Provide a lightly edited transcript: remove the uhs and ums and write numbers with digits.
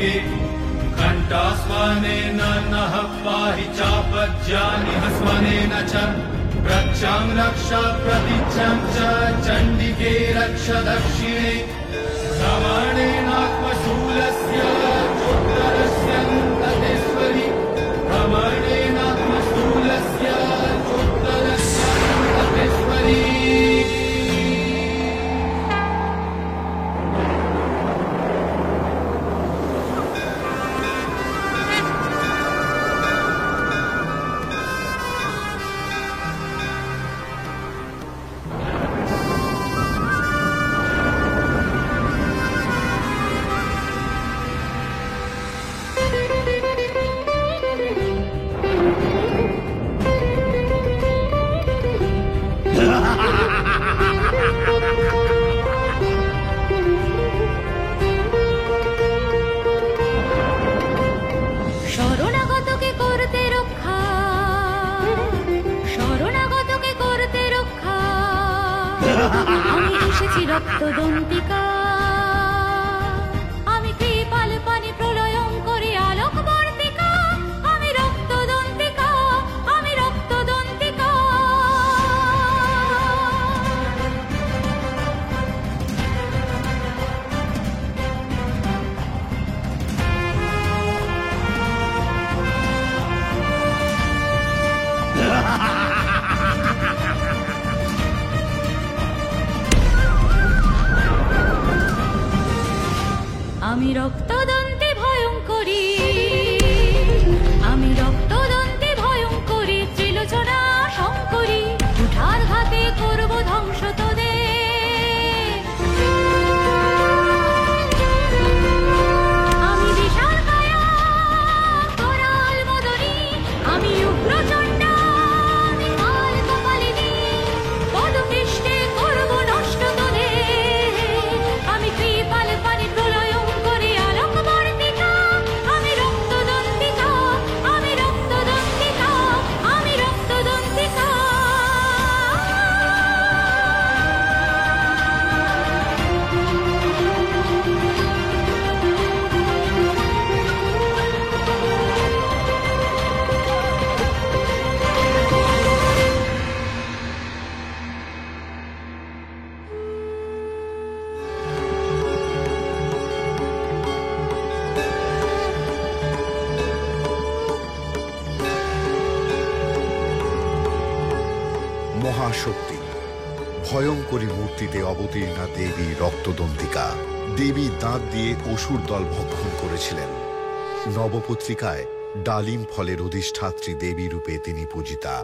सात्विके घण्टास्वानेन नः पाहि चापज्यानि हस्वनेन च रक्षां रक्ष प्रतीच्छं च चण्डिके रक्ष दक्षिणे भ्रमणेनात्मशूलस्य चोत्तरस्यन्ततेश्वरि भ्रमणेनात्मशूलस्य चोत्तरस्यन्ततेश्वरि। আমি এসেছি রক্তদন্তিকা, আমি কৃপাল পানি প্রলয়ঙ্করী আলোকবর্তিকা, আমি রক্তদন্তিকা, আমি রক্তদন্তিকা। আমি রক্তদন্তে ভয়ঙ্করী, আমি রক্তদন্তে ভয়ঙ্করী, ত্রিলোচনা শঙ্করী, উঠার ঘাতে করব ধ্বংস তোদের। আমি বিশাল কায়া করাল মদনী, আমি উগ্রচণ্ডা, আমি কাল কপালিনী, পদপৃষ্ঠে করব নষ্ট তোদের। আমি কৃপাল পানি প্রলয় মহাশক্তি ভয়ঙ্করী মূর্তিতে অবতীর্ণা দেবী রক্তদন্তিকা। দেবী দাঁত দিয়ে অসুর দল ভক্ষণ করেছিলেন। নবপত্রিকায় ডালিম ফলের অধিষ্ঠাত্রী দেবী রূপে তিনি পূজিতা।